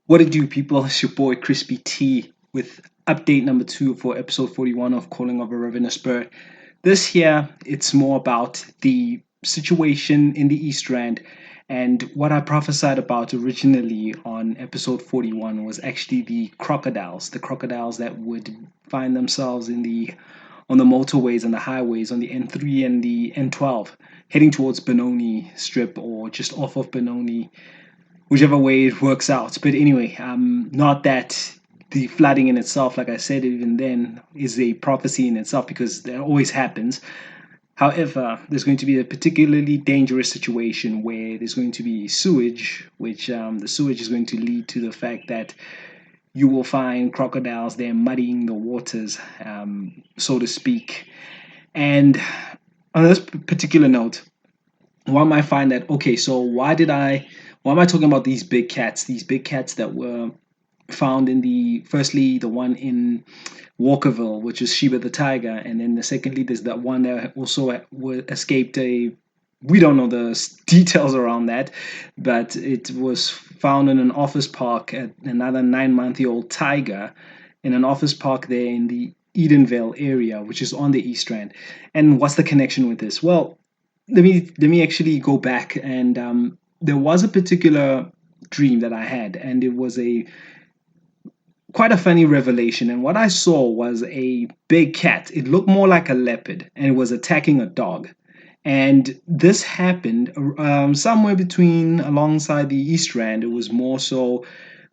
What it do, people? It's your boy Crispy T with update number 2 for episode 41 of Calling of a Ravenous Bird. This year, it's more about the situation in the East Rand, and what I prophesied about originally on episode 41 was actually the crocodiles that would find themselves on the motorways and the highways on the N3 and the N12, heading towards Benoni Strip or just off of Benoni, whichever way it works out. But anyway, not that the flooding in itself, like I said, even then, is a prophecy in itself because that always happens. However, there's going to be a particularly dangerous situation where there's going to be sewage, which the sewage is going to lead to the fact that you will find crocodiles there muddying the waters, so to speak. And on this particular note, one might find that okay, so why am I talking about these big cats? These big cats that were found in the one in Walkerville, which is Sheba the tiger, and then secondly there's that one that also escaped a. We don't know the details around that, but it was found in an office park at another 9-month-old tiger in an office park there in the Edenvale area, which is on the East Rand. And what's the connection with this? Well, let me actually go back and there was a particular dream that I had, and it was a quite a funny revelation. And what I saw was a big cat. It looked more like a leopard, and it was attacking a dog. And this happened somewhere between alongside the East Rand. It was more so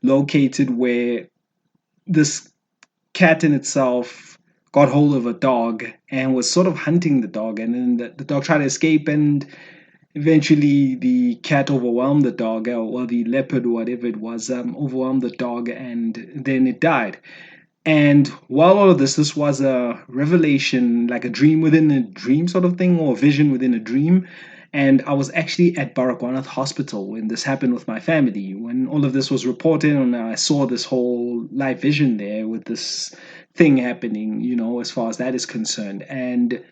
located where this cat in itself got hold of a dog and was sort of hunting the dog, and then the dog tried to escape, and eventually the cat overwhelmed the dog, or the leopard, or whatever it was, overwhelmed the dog, and then it died. And while all of this was a revelation, like a dream within a dream sort of thing, or a vision within a dream. And I was actually at Baragwanath Hospital when this happened with my family. When all of this was reported, and I saw this whole live vision there with this thing happening, as far as that is concerned. And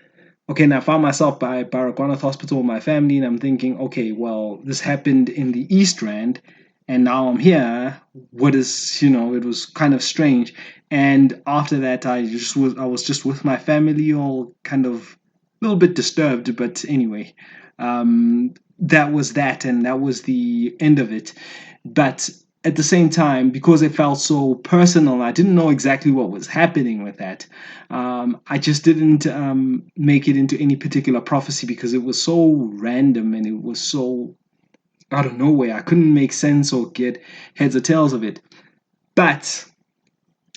okay, now I found myself by Baragwanath Hospital with my family, and I'm thinking, okay, well, this happened in the East Rand, and now I'm here. What is, it was kind of strange. And after that, I was just with my family, all kind of a little bit disturbed. But anyway, that was that, and that was the end of it. But at the same time, because it felt so personal, I didn't know exactly what was happening with that. I just didn't make it into any particular prophecy because it was so random and it was so out of nowhere. I couldn't make sense or get heads or tails of it. But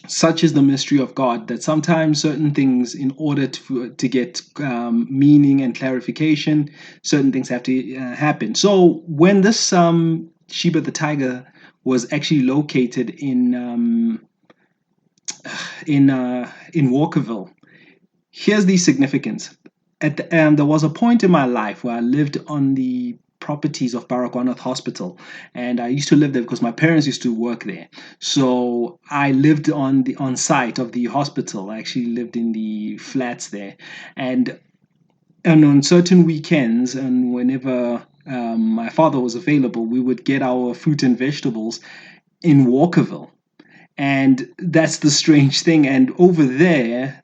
such is the mystery of God that sometimes certain things, in order to get meaning and clarification, certain things have to happen. So when this Sheba the tiger was actually located in Walkerville, here's the significance. There was a point in my life where I lived on the properties of Baragwanath Hospital, and I used to live there because my parents used to work there. So I lived on site of the hospital. I actually lived in the flats there, and on certain weekends and whenever my father was available, we would get our fruit and vegetables in Walkerville. And that's the strange thing. And over there,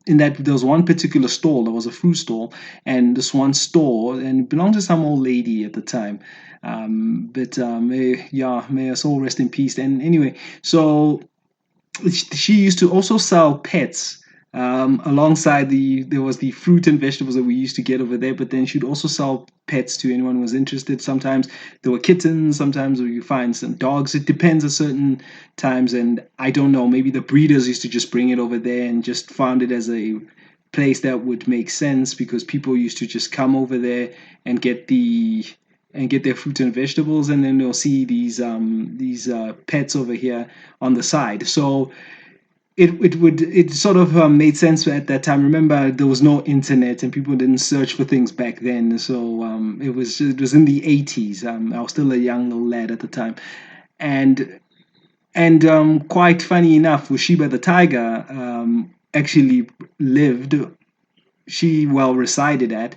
in that there was one particular stall, there was a fruit stall, and this one store, and it belonged to some old lady at the time. May her soul rest in peace. And anyway, so she used to also sell pets. Alongside there was the fruit and vegetables that we used to get over there, but then she'd also sell pets to anyone who was interested. Sometimes there were kittens, sometimes you find some dogs. It depends at certain times, and I don't know, maybe the breeders used to just bring it over there and just found it as a place that would make sense because people used to just come over there and get their fruit and vegetables, and then they'll see these pets over here on the side. So it sort of made sense at that time. Remember, there was no internet and people didn't search for things back then. So it was in the 80s. I was still a young little lad at the time, and quite funny enough, Sheba the tiger actually lived. She well resided at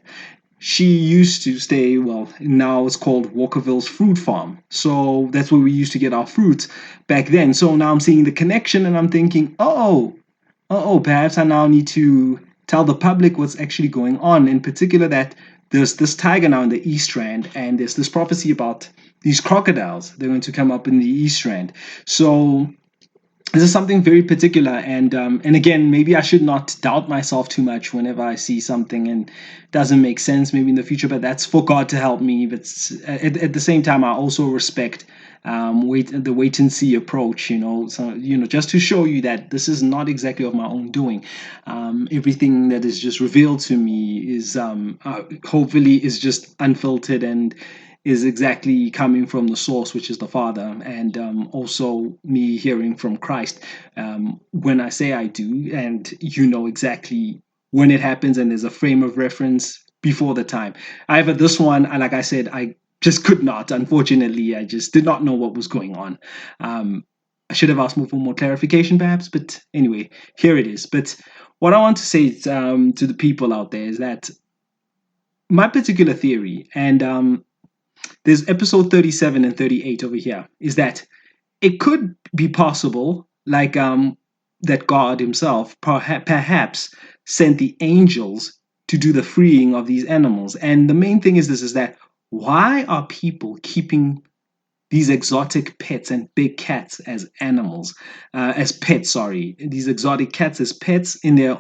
she used to stay, well, now it's called Walkerville's Fruit Farm. So that's where we used to get our fruit back then. So now I'm seeing the connection and I'm thinking, perhaps I now need to tell the public what's actually going on. In particular, that there's this tiger now in the East Rand, and there's this prophecy about these crocodiles. They're going to come up in the East Rand. So this is something very particular, and again, maybe I should not doubt myself too much whenever I see something and it doesn't make sense maybe in the future, but that's for God to help me. But at the same time, I also respect the wait and see approach, so just to show you that this is not exactly of my own doing. Everything that is just revealed to me is hopefully is just unfiltered and is exactly coming from the source, which is the Father, and also me hearing from Christ. When I say I do, and exactly when it happens, and there's a frame of reference before the time. However, this one, like I said, I just could not. Unfortunately, I just did not know what was going on. I should have asked for more clarification, perhaps, but anyway, here it is. But what I want to say to the people out there is that my particular theory, and there's episode 37 and 38 over here, is that it could be possible, like that God himself perhaps sent the angels to do the freeing of these animals. And the main thing is this, is that why are people keeping these exotic pets and big cats as animals, as pets, sorry, these exotic cats as pets in their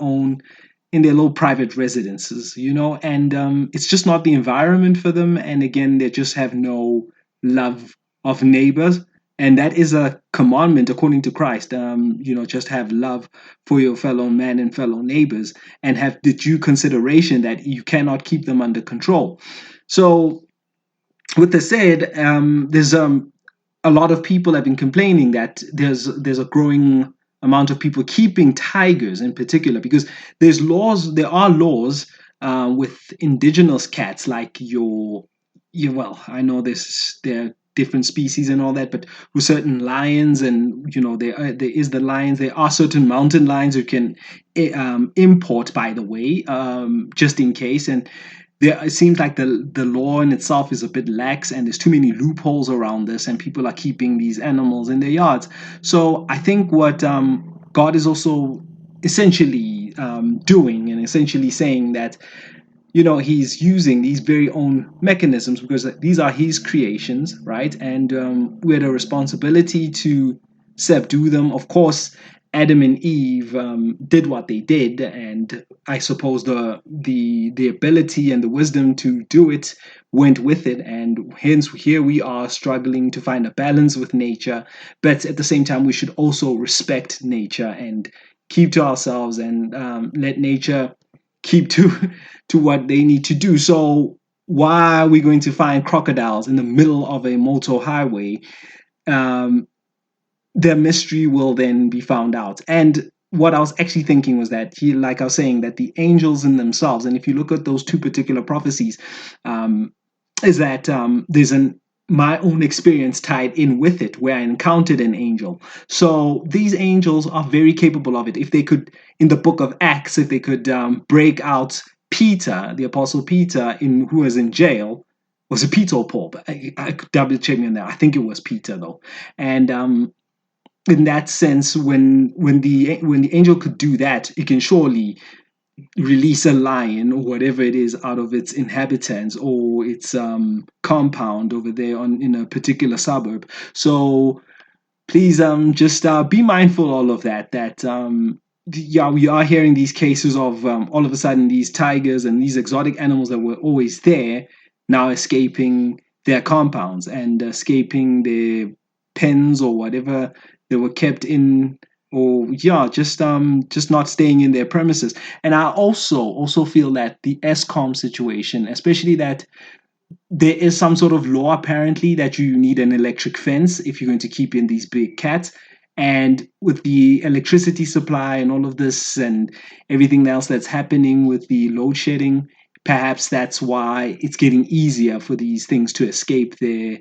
little private residences, and it's just not the environment for them. And again, they just have no love of neighbors. And that is a commandment according to Christ. Just have love for your fellow man and fellow neighbors, and have the due consideration that you cannot keep them under control. So, with that said, there's a lot of people have been complaining that there's a growing amount of people keeping tigers in particular, because there are laws with indigenous cats, like well, I know there are different species and all that, but with certain lions, and there is the lions, there are certain mountain lions who can import, by the way, just in case. And it seems like the law in itself is a bit lax, and there's too many loopholes around this, and people are keeping these animals in their yards. So I think what God is also essentially doing, and essentially saying that he's using these very own mechanisms, because these are his creations, right? And we had a responsibility to subdue them. Of course, Adam and Eve did what they did, and I suppose the ability and the wisdom to do it went with it, and hence here we are struggling to find a balance with nature. But at the same time, we should also respect nature and keep to ourselves, and let nature keep to to what they need to do. So why are we going to find crocodiles in the middle of a motor highway? Um, the mystery will then be found out. And what I was actually thinking was that like I was saying, that the angels in themselves, and if you look at those two particular prophecies, is that there's my own experience tied in with it, where I encountered an angel. So these angels are very capable of it. If they could, in the book of Acts, if they could break out Peter, the apostle Peter, who was in jail. Was it Peter or Paul? But I could double check me on that. I think it was Peter though. And in that sense, when the angel could do that, it can surely release a lion or whatever it is out of its inhabitants or its compound over there in a particular suburb. So please just be mindful all of that. Yeah, we are hearing these cases of all of a sudden these tigers and these exotic animals that were always there now escaping their compounds and escaping their pens or whatever they were kept in, or yeah, just not staying in their premises. And I also feel that the ESCOM situation, especially that there is some sort of law apparently that you need an electric fence if you're going to keep in these big cats. And with the electricity supply and all of this and everything else that's happening with the load shedding, perhaps that's why it's getting easier for these things to escape their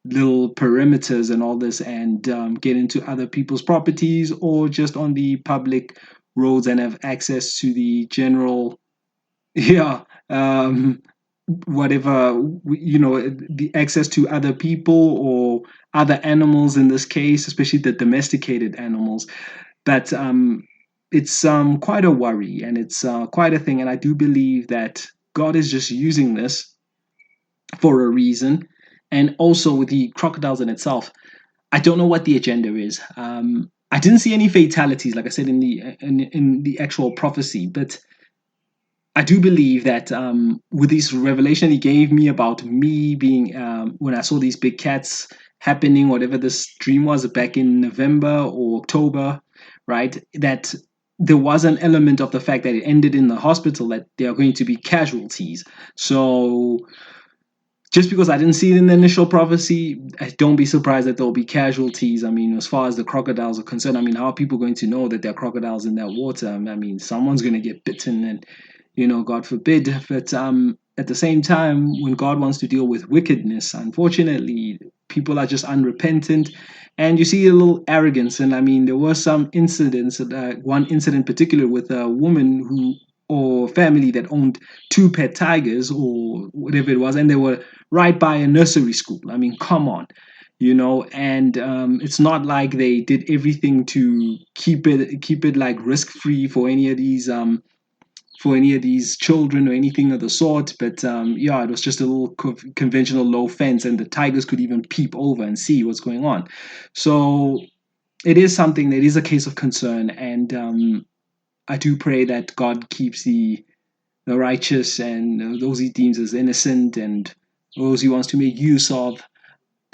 little perimeters and all this, and get into other people's properties or just on the public roads and have access to the general yeah whatever, the access to other people or other animals in this case, especially the domesticated animals. But it's quite a worry, and it's quite a thing. And I do believe that God is just using this for a reason. And also with the crocodiles in itself, I don't know what the agenda is. I didn't see any fatalities, like I said in the actual prophecy, but I do believe that with this revelation he gave me about me being when I saw these big cats happening, whatever this dream was back in November or October, right? That there was an element of the fact that it ended in the hospital, that there are going to be casualties. So just because I didn't see it in the initial prophecy, don't be surprised that there'll be casualties. I mean, as far as the crocodiles are concerned, I mean, how are people going to know that there are crocodiles in that water? I mean, someone's going to get bitten, and God forbid. But at the same time, when God wants to deal with wickedness, unfortunately, people are just unrepentant, and you see a little arrogance. And I mean, there were some incidents, one incident in particular with a woman who or family that owned two pet tigers or whatever it was, and they were right by a nursery school. I mean, come on, and it's not like they did everything to keep it like risk free for any of these children or anything of the sort. But yeah, it was just a little conventional low fence, and the tigers could even peep over and see what's going on. So it is something that is a case of concern, and I do pray that God keeps the righteous and those he deems as innocent and those he wants to make use of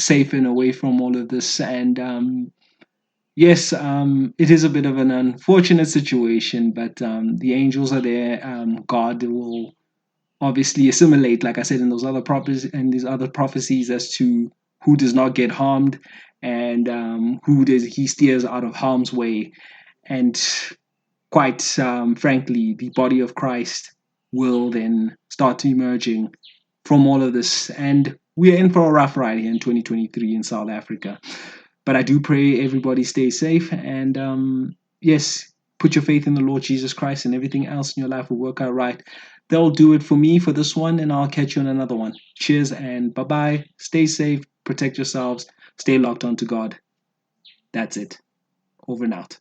safe and away from all of this. And yes, it is a bit of an unfortunate situation, but the angels are there. God will obviously assimilate, like I said, in those other prophecies and these other prophecies, as to who does not get harmed and who does he steers out of harm's way. And quite frankly, the body of Christ will then start emerging from all of this. And we are in for a rough ride here in 2023 in South Africa. But I do pray everybody stays safe. And yes, put your faith in the Lord Jesus Christ, and everything else in your life will work out right. That'll do it for me for this one, and I'll catch you on another one. Cheers and bye bye. Stay safe, protect yourselves, stay locked onto God. That's it. Over and out.